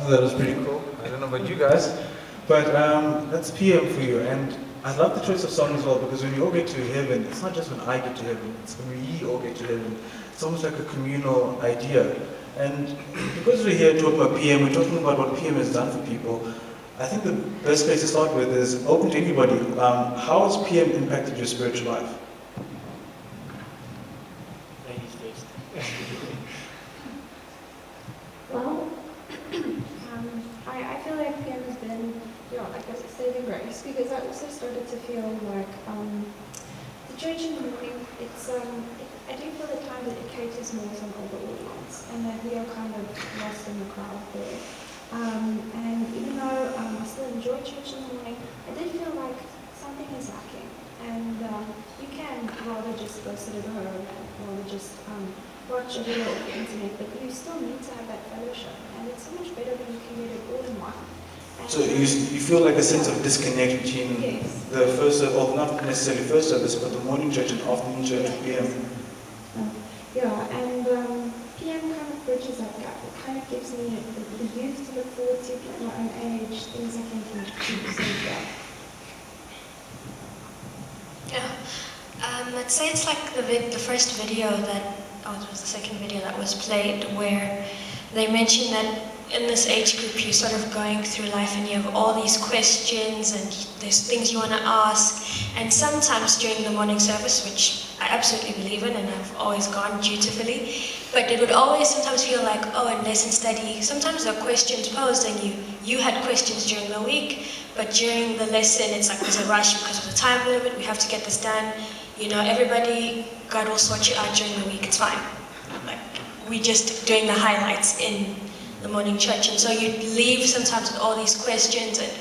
That was pretty cool. I don't know about you guys, but that's PM for you. And I love the choice of song as well, because when you all get to heaven, it's not just when I get to heaven, it's when we all get to heaven. It's almost like a communal idea. And because we're here talking about PM, we're talking about what PM has done for people. I think the best place to start with is open to anybody. How has PM impacted your spiritual life? Ladies first. Well, I feel like PM has been, like a saving grace, because I also started to feel like the church in the morning, I do feel at times that it caters more to an older audience, and that we are kind of lost in the crowd there. And even though I still enjoy church in the morning, I did feel like something is lacking. And you can rather just go sit at home and rather just watch a video on the internet, but you still need to have that fellowship. And it's so much better when you can get it all in one. And So you feel like a sense of disconnect between yes. the first, or not necessarily first service, but the morning church and afternoon church at PM. Yeah, and PM kind of bridges that gap. It kind of gives me the youth to look forward to at my own age, things I can do. So yeah. Yeah, I'd say it's like the first video that, it was the second video that was played, where they mentioned that in this age group you're sort of going through life and you have all these questions and there's things you want to ask, and sometimes during the morning service, which I absolutely believe in and I've always gone dutifully, but it would always sometimes feel like, in lesson study, sometimes there are questions posed and you had questions during the week, but during the lesson it's like there's a rush because of the time limit, we have to get this done. Everybody, God will sort you out during the week, it's fine. Like, we just doing the highlights in the morning church, and so you leave sometimes with all these questions and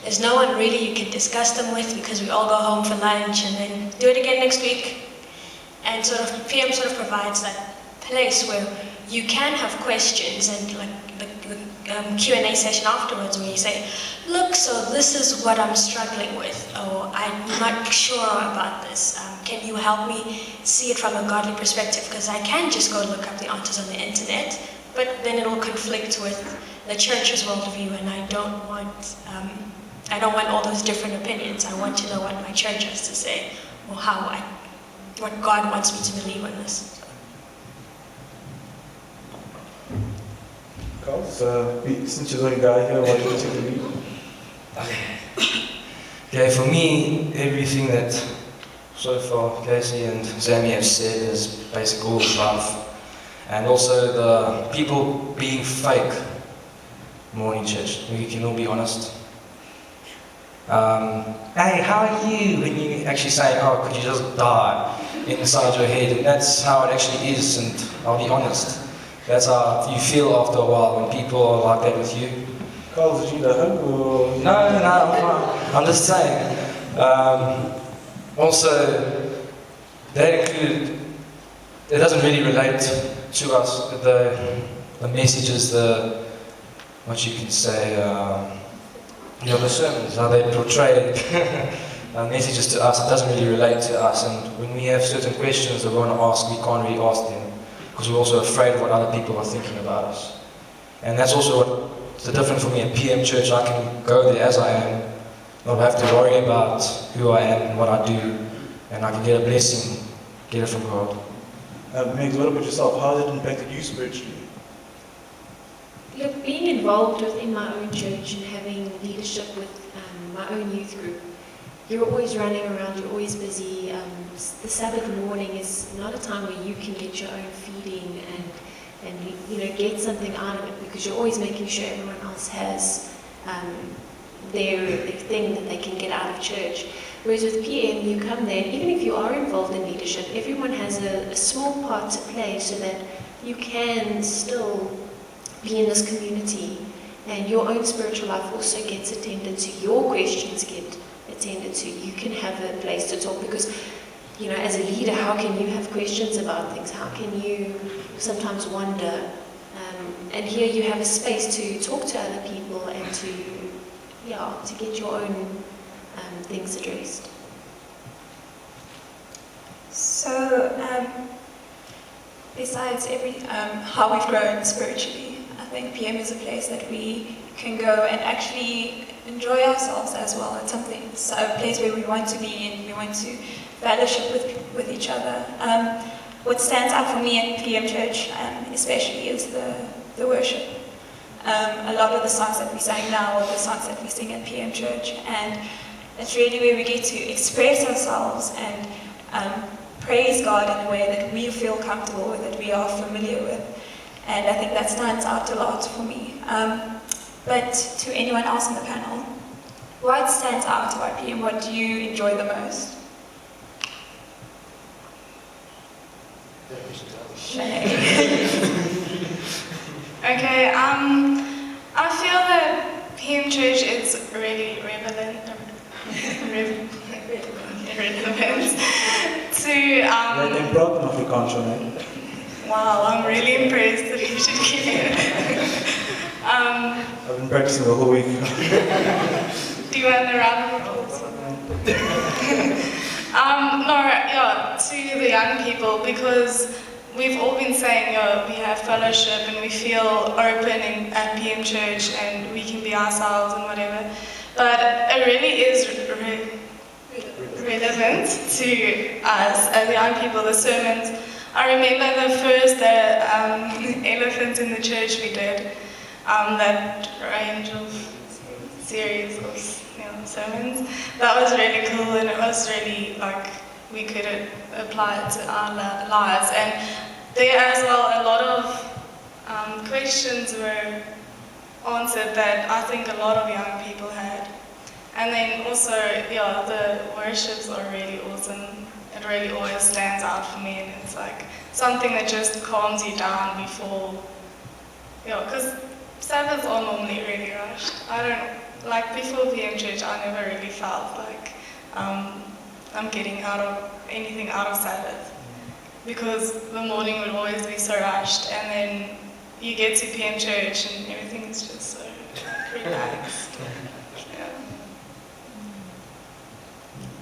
there's no one really you can discuss them with, because we all go home for lunch and then do it again next week. And sort of PM sort of provides that place where you can have questions, and like the Q&A session afterwards where you say, look, so this is what I'm struggling with, or I'm not sure about this. Can you help me see it from a godly perspective? Because I can just go look up the answers on the internet, but then it will conflict with the church's worldview, and I don't want all those different opinions. I want to know what my church has to say, or what God wants me to believe on this. Carl, since you're the guy here, why don't you take the lead? Okay, for me, everything that so far Casey and Sammy have said is basically all love. And also the people being fake morning church. We can all be honest. Hey, how are you? When you actually say, could you just die inside your head? And that's how it actually is, and I'll be honest. That's how you feel after a while when people are like that with you. Carl, did you need a hug or? No, I'm fine. I'm just saying. Also, that included, it doesn't really relate to us. The messages, what you can say, the sermons, how they portray messages to us, it doesn't really relate to us. And when we have certain questions that we want to ask, we can't really ask them, because we're also afraid of what other people are thinking about us. And that's also what's the difference for me at PM Church. I can go there as I am, not have to worry about who I am and what I do, and I can get a blessing, get it from God. Megs, what about yourself? How has it impacted you spiritually? Look, being involved within my own church and having leadership with my own youth group, you're always running around, you're always busy. The Sabbath morning is not a time where you can get your own feeding and get something out of it, because you're always making sure everyone else has their thing that they can get out of church. Whereas with PM, you come there, and even if you are involved in leadership, everyone has a small part to play so that you can still be in this community, and your own spiritual life also gets attended to, your questions get attended to. You can have a place to talk, because as a leader, how can you have questions about things? How can you sometimes wonder? And here you have a space to talk to other people and to get your own things addressed. So besides how we've grown spiritually, I think PM is a place that we can go and actually enjoy ourselves as well. It's a place where we want to be and we want to fellowship with each other. What stands out for me at PM Church, especially, is the worship. A lot of the songs that we sing now are the songs that we sing at PM Church, and it's really where we get to express ourselves and praise God in a way that we feel comfortable with, that we are familiar with. And I think that stands out a lot for me. But to anyone else on the panel, what stands out about PM? What do you enjoy the most? Okay, I feel that PM Church is really relevant to They brought them off the control, wow, I'm really impressed that you should keep it. I've been practicing the whole week. Do you want a round of applause? To the young people, because we've all been saying, we have fellowship and we feel open at PM Church and we can be ourselves and whatever. But it really is relevant to us as young people, the sermons. I remember the first elephants in the church we did, that range of series of sermons. That was really cool, and it was really we could apply it to our lives. And there as well, a lot of questions were answered that I think a lot of young people had. And then also, the worships are really awesome. It really always stands out for me, and it's something that just calms you down before, because Sabbaths are normally really rushed. I don't, before PM Church, I never really felt like I'm getting anything out of Sabbath, because the morning would always be so rushed, and then you get to PM Church and everything is just so relaxed.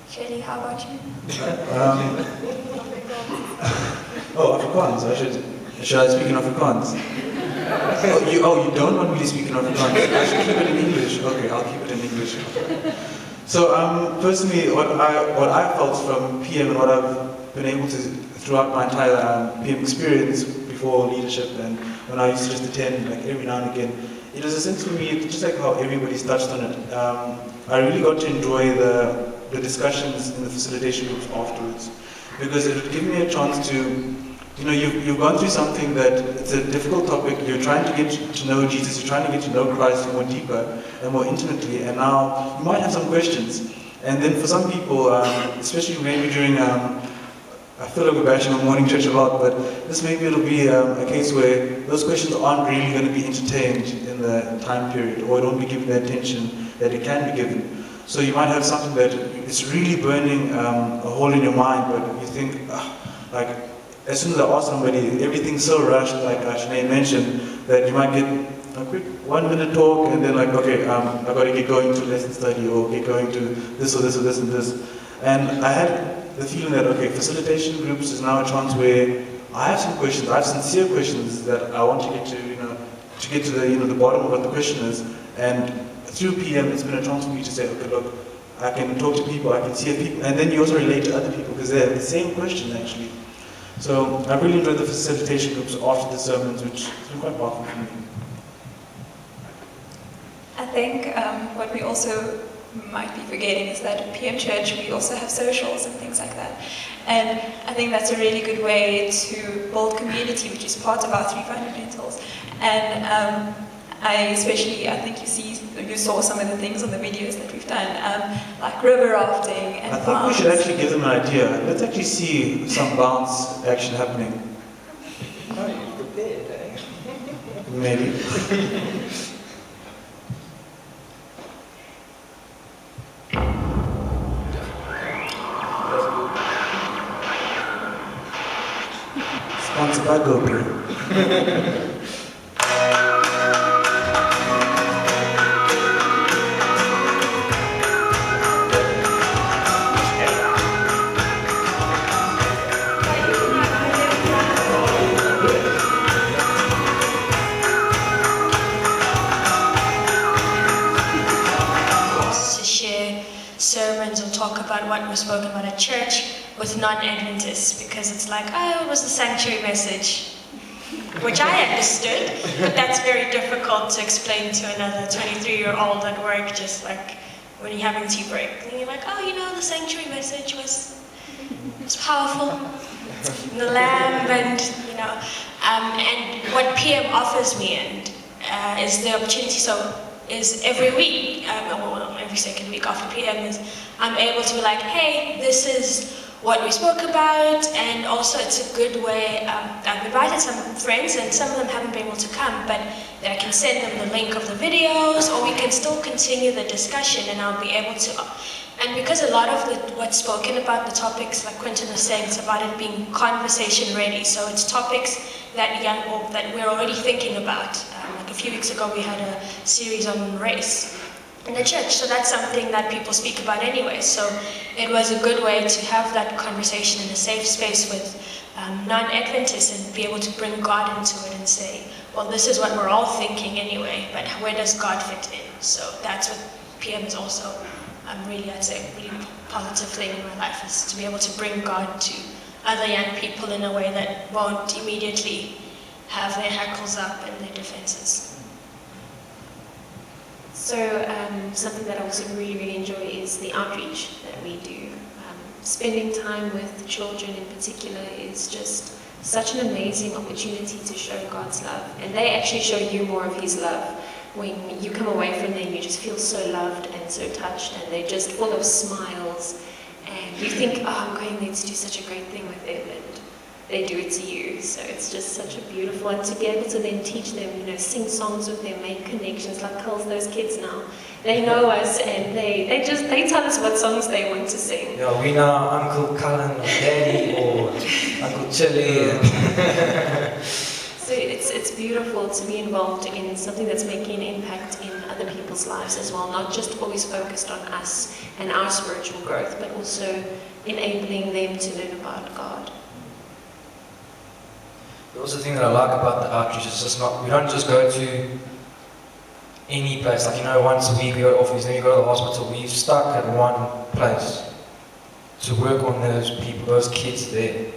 Shelley, how about you? Afrikaans. Should I speak in Afrikaans? You don't want me to speak in Afrikaans? I should keep it in English. Okay, I'll keep it in English. So personally, what I felt from PM and what I've been able to throughout my entire PM experience before leadership and when I used to just attend every now and again, it was a sense for me, just like how everybody's touched on it. I really got to enjoy the discussions in the facilitation groups afterwards, because it would give me a chance to, you've gone through something that it's a difficult topic, you're trying to get to know Jesus, you're trying to get to know Christ more deeper and more intimately, and now you might have some questions. And then for some people, especially maybe during, I feel like we're bashing on morning church a lot, but maybe it'll be a case where those questions aren't really going to be entertained in the time period, or it won't be given the attention that it can be given. So you might have something that it's really burning a hole in your mind, but you think, as soon as I ask somebody, everything's so rushed, like Sinead mentioned, that you might get a quick 1 minute talk, and then I've got to get going to lesson study, or get going to this or this or this and this. And I had the feeling that, facilitation groups is now a chance where I have some questions, I have sincere questions that I want to get to the bottom of what the question is. And through PM, it's been a chance for me to say, okay, look, I can talk to people, I can see people, and then you also relate to other people because they have the same question actually. So I really enjoyed the facilitation groups after the sermons, which has been quite powerful for me. I think what we also might be forgetting is that at PM Church we also have socials and things like that. And I think that's a really good way to build community, which is part of our 3 fundamentals. And I think you saw some of the things on the videos that we've done, like river rafting and I think we should actually give them an idea. Let's actually see some bounce action happening. Oh, you're prepared, eh? Maybe. Sponsored by GoPro. what was spoken about at church with non-Adventists, because it's like, oh, it was the sanctuary message, which I understood, but that's very difficult to explain to another 23-year-old at work, just like when you're having tea break. And you're like, oh, you know, the sanctuary message was powerful, the lamb, and, you know, and what PM offers me is the opportunity, is every week, well, every second week after PM, is I'm able to be like, hey, this is what we spoke about, and also it's a good way, I've invited some friends and some of them haven't been able to come, but I can send them the link of the videos, or we can still continue the discussion, and I'll be able to, and because a lot of what's spoken about, the topics, like Quentin was saying, it's about it being conversation ready, so it's topics that that we're already thinking about. Like a few weeks ago we had a series on race in the church, so that's something that people speak about anyway, so it was a good way to have that conversation in a safe space with non-Adventists and be able to bring God into it and say, well, this is what we're all thinking anyway, but where does God fit in? So that's what PM is also really, I'd say, really positive thing in my life, is to be able to bring God to other young people in a way that won't immediately have their hackles up and their defenses. So something that I also really, really enjoy is the outreach that we do. Spending time with children in particular is just such an amazing opportunity to show God's love. And they actually show you more of His love. When you come away from them, you just feel so loved and so touched, and they're just full of smiles. And you think, oh, I'm going there to do such a great thing with them. And they do it to you. So it's just such a beautiful, and to be able to then teach them, you know, sing songs with them, make connections, like Carl's those kids now. They know us, and they tell us what songs they want to sing. Yeah, we know Uncle Cullen or Daddy or Uncle Chili. So it's beautiful to be involved in something that's making an impact in other people's lives as well, not just always focused on us and our spiritual growth, but also enabling them to learn about God. The also thing that I like about the outreach is just we don't just go to any place, like, you know, once a week we go to office, then we go to the hospital. We've stuck at one place to work on those people, those kids there.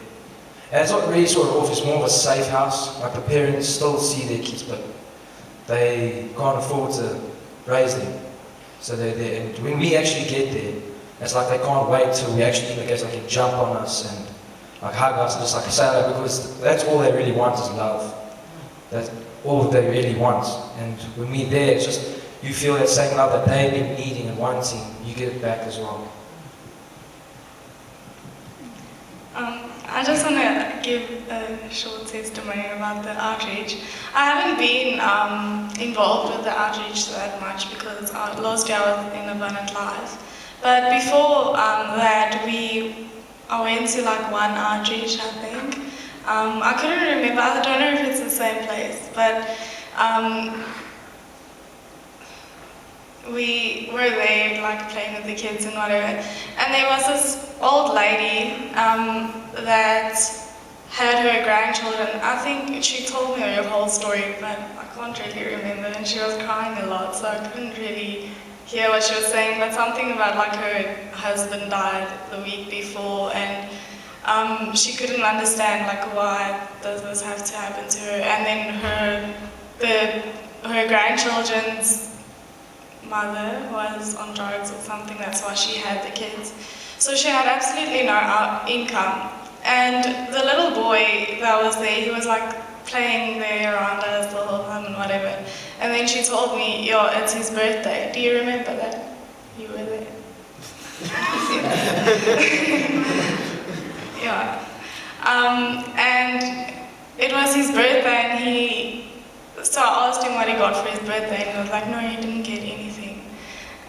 And it's not really sort of off, it's more of a safe house. Like, the parents still see their kids, but they can't afford to raise them. So they're there. And when we actually get there, it's like they can't wait till we actually, I guess, like, jump on us and like hug us and just like say that, because that's all they really want is love. That's all they really want. And when we're there, it's just, you feel that same love that they've been needing and wanting, you get it back as well. I just want to give a short testimony about the outreach. I haven't been involved with the outreach that much because last year I was in Abundant Life. But before that, I went to like one outreach, I think. I couldn't remember, I don't know if it's the same place, but we were there like playing with the kids and whatever. And there was this old lady that had her grandchildren. I think she told me her whole story, but I can't really remember. And she was crying a lot, so I couldn't really hear what she was saying, but something about like her husband died the week before, and she couldn't understand like why does this have to happen to her. And then her grandchildren's mother was on drugs or something, that's why she had the kids. So she had absolutely no income. And the little boy that was there, he was like playing there around us the whole time and whatever. And then she told me, yo, it's his birthday. Do you remember that? You were there. Yeah. And it was his birthday, and so I asked him what he got for his birthday, and he was like, no, he didn't get anything.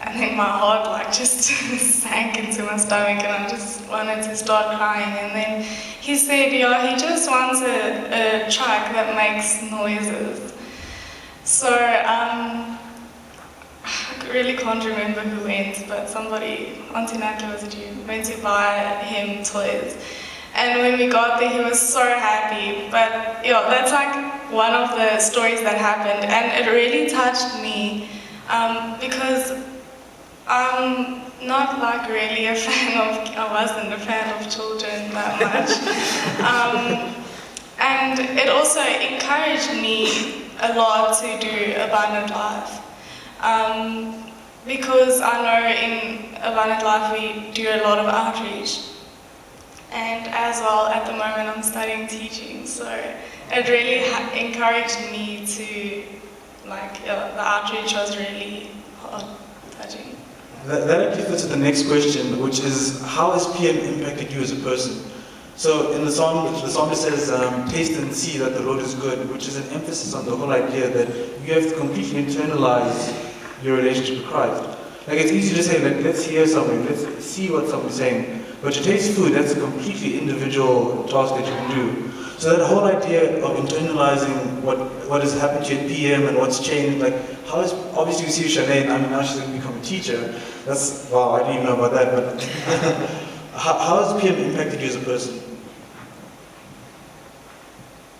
And then my heart like just sank into my stomach, and I just wanted to start crying. And then he said, yeah, he just wants a truck that makes noises. So I really can't remember who went, but somebody, Auntie Natalie was it you, went to buy him toys. And when we got there, he was so happy. But yeah, that's like one of the stories that happened, and it really touched me because not like really a fan of, I wasn't a fan of children that much. And it also encouraged me a lot to do Abundant Life. Because I know in Abundant Life we do a lot of outreach. And as well, at the moment I'm studying teaching, so it really encouraged me to, like, the outreach was really heart-touching. That actually fits with the next question, which is, how has PM impacted you as a person? So in the psalmist says, taste and see that the Lord is good, which is an emphasis on the whole idea that you have to completely internalize your relationship with Christ. Like, it's easy to say, like, let's hear something, let's see what somebody's saying, but to taste food, that's a completely individual task that you can do. So that whole idea of internalizing what has happened to you at PM and what's changed, like, how is, obviously you see Shanae, I mean, now she's going to become a teacher. That's, wow, I didn't even know about that, but how has PM impacted you as a person?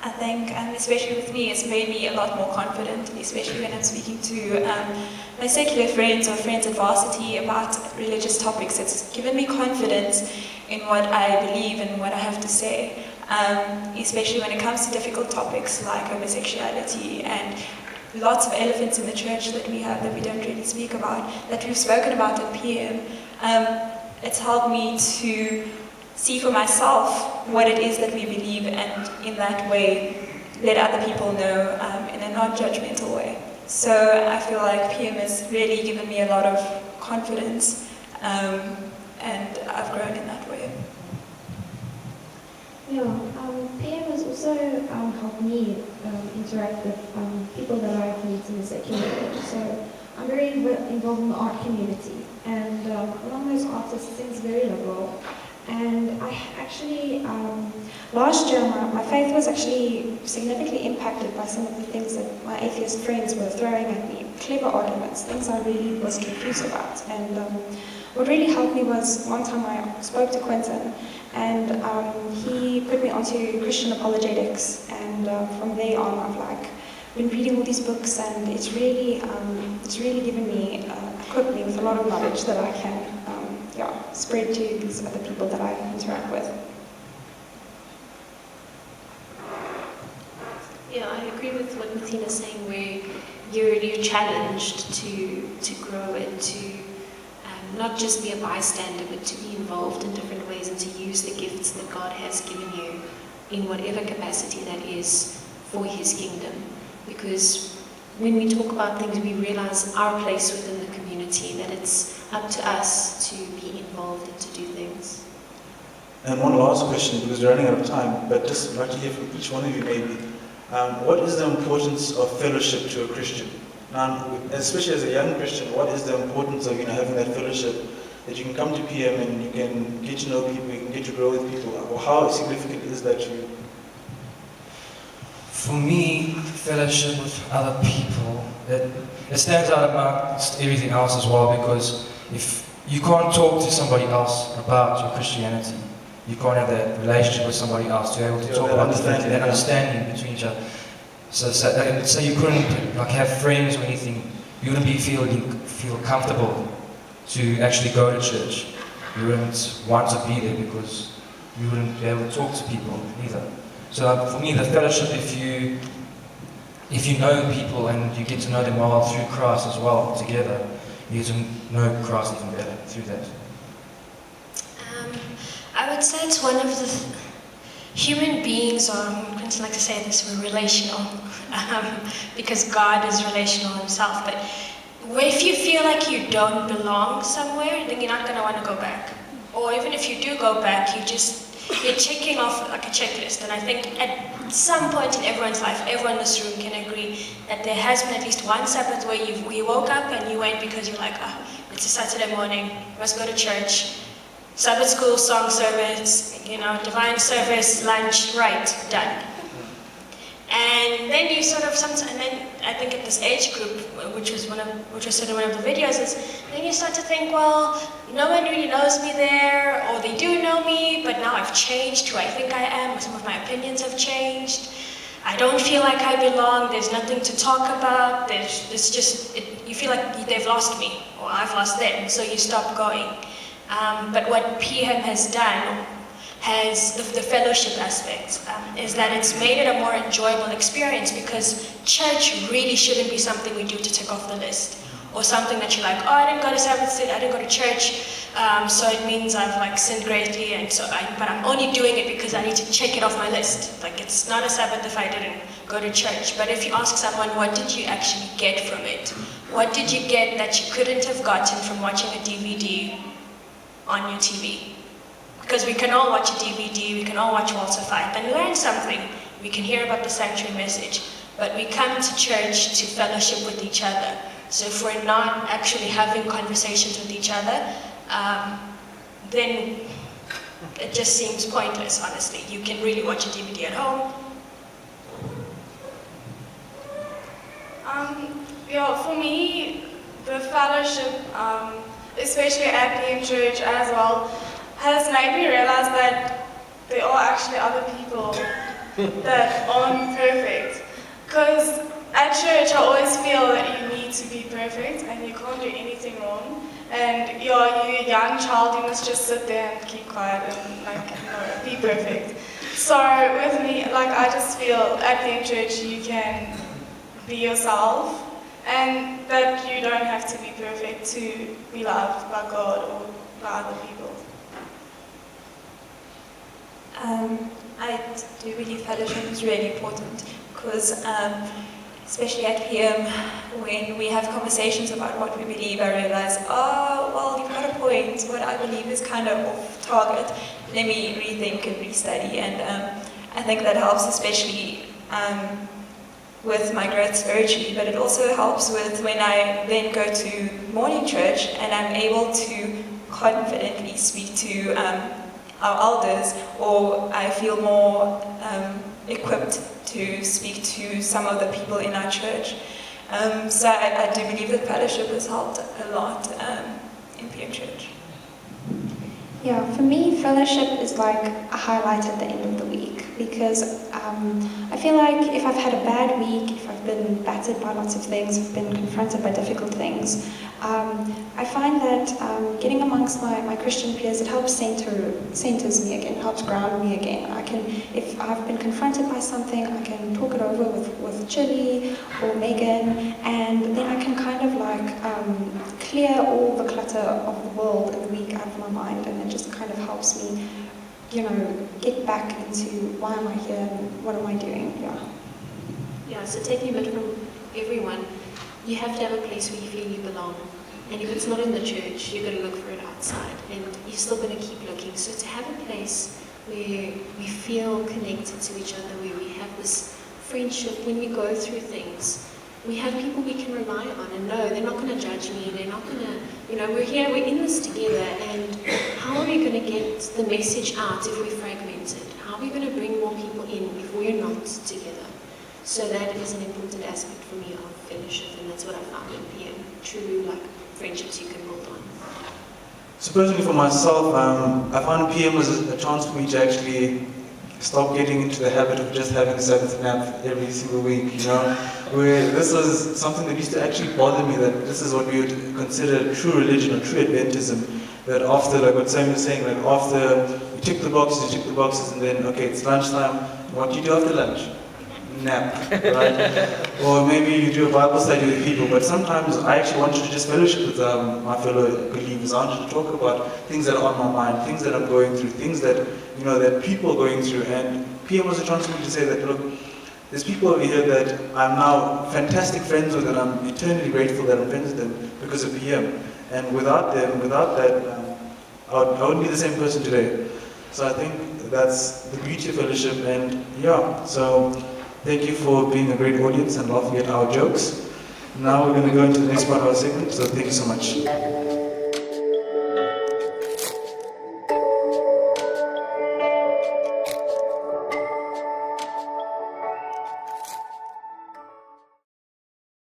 I think, especially with me, it's made me a lot more confident, especially when I'm speaking to my secular friends or friends at varsity about religious topics. It's given me confidence in what I believe and what I have to say, especially when it comes to difficult topics like homosexuality and lots of elephants in the church that we have that we don't really speak about, that we've spoken about at PM. It's helped me to see for myself what it is that we believe, and in that way let other people know in a non-judgmental way. So I feel like PM has really given me a lot of confidence, and I've grown in that way. Yeah, PM has also helped me interact with people that I meet in the secular world. So I'm very involved in the art community, and among those artists, things very liberal. And I actually, last year, my faith was actually significantly impacted by some of the things that my atheist friends were throwing at me. Clever arguments, things I really was confused about. And what really helped me was one time I spoke to Quentin, and he put me onto Christian apologetics. And from there on, I've been reading all these books, and it's really given me, equipped me with a lot of knowledge that I can spread to these other people that I interact with. Yeah, I agree with what Martina's saying, where you're challenged to grow and to not just be a bystander, but to be involved in different ways and to use the gifts that God has given you in whatever capacity that is for His kingdom. Because when we talk about things, we realize our place within the community, that it's up to us to be involved and to do things. And one last question, because we're running out of time, but just like to hear from each one of you maybe. What is the importance of fellowship to a Christian? Now, especially as a young Christian, what is the importance of having that fellowship, that you can come to PM and you can get to know people, you can get to grow with people? Or how significant is that to you? For me, fellowship with other people, it stands out amongst everything else as well, because if you can't talk to somebody else about your Christianity, you can't have that relationship with somebody else to be able to talk about that understanding between each other. So you couldn't have friends or anything, you wouldn't feel comfortable to actually go to church. You wouldn't want to be there because you wouldn't be able to talk to people either. So for me, the fellowship, if you know people and you get to know them well through Christ as well together, you get to know Christ even better through that. I would say it's one of the human beings, or I'm going to like to say this, we're relational, because God is relational Himself. But if you feel like you don't belong somewhere, then you're not going to want to go back. Or even if you do go back, you're checking off like a checklist. And I think at some point in everyone's life, everyone in this room can agree that there has been at least one Sabbath where you woke up and you went because you're like, it's a Saturday morning, must go to church. Sabbath school, song service, divine service, lunch, right, done. And then you sort of and then I think at this age group, which was said in one of the videos, is then you start to think, well, no one really knows me there, or they do know me, but now I've changed who I think I am, some of my opinions have changed. I don't feel like I belong, there's nothing to talk about, you feel like they've lost me, or I've lost them, so you stop going. But what PM has done, has the fellowship aspect, is that it's made it a more enjoyable experience, because church really shouldn't be something we do to tick off the list, or something that you're like, oh, I didn't go to Sabbath school, I didn't go to church, so it means I've like sinned greatly, and but I'm only doing it because I need to check it off my list. Like, it's not a Sabbath if I didn't go to church. But if you ask someone, what did you actually get from it? What did you get that you couldn't have gotten from watching a DVD on your TV? Because we can all watch a DVD, we can all watch Walter Fight and learn something. We can hear about the sanctuary message, but we come to church to fellowship with each other. So if we're not actually having conversations with each other, then it just seems pointless, honestly. You can really watch a DVD at home. For me, the fellowship, especially at the church as well, has made me realize that there are actually other people that aren't perfect. Because at church, I always feel that you need to be perfect and you can't do anything wrong. And you're a young child, you must just sit there and keep quiet and be perfect. So with me, I just feel at the church you can be yourself, and that you don't have to be perfect to be loved by God or by other people. I do believe fellowship is really important, because especially at PM, when we have conversations about what we believe, I realize, oh, well, you've got a point. What I believe is kind of off target. Let me rethink and restudy. And I think that helps, especially with my growth spiritually, but it also helps with when I then go to morning church and I'm able to confidently speak to our elders, or I feel more equipped to speak to some of the people in our church. So I do believe that fellowship has helped a lot in PM Church. Yeah, for me, fellowship is like a highlight at the end of the week, because I feel like if I've had a bad week, if I've been battered by lots of things, I've been confronted by difficult things, I find that getting amongst my Christian peers, it helps centers me again, helps ground me again. If I've been confronted by something, I can talk it over with Chili or Megan, and then I can kind of clear all the clutter of the world in the week out of my mind, and it just kind of helps me, get back into why am I here and what am I doing. Yeah, so taking a bit from everyone, you have to have a place where you feel you belong. And if it's not in the church, you're going to look for it outside, and you're still going to keep looking. So to have a place where we feel connected to each other, where we have this friendship, when we go through things, we have people we can rely on and know they're not going to judge me, they're not going to, we're here, we're in this together, and how are we going to get the message out if we're fragmented? How are we going to bring more people in if we're not together? So that is an important aspect for me of fellowship, and that's what I found in PM, true friendships you can build on. So personally for myself, I found PM was a chance for me to actually stop getting into the habit of just having a Sabbath nap every single week, where this was something that used to actually bother me, that this is what we would consider true religion or true Adventism, that after, like what Sam was saying, after you tick the boxes, and then, okay, it's lunchtime, what do you do after lunch? Nap, right? Or maybe you do a Bible study with people, but sometimes I actually wanted to just fellowship with my fellow believers. I wanted to talk about things that are on my mind, things that I'm going through, things that, that people are going through. And PM was a chance for me to say that, look, there's people over here that I'm now fantastic friends with, and I'm eternally grateful that I'm friends with them because of PM. And without them, without that, I wouldn't be the same person today. So I think that's the beauty of fellowship, and so thank you for being a great audience and laughing at our jokes. Now we're going to go into the next part of our segment, so thank you so much.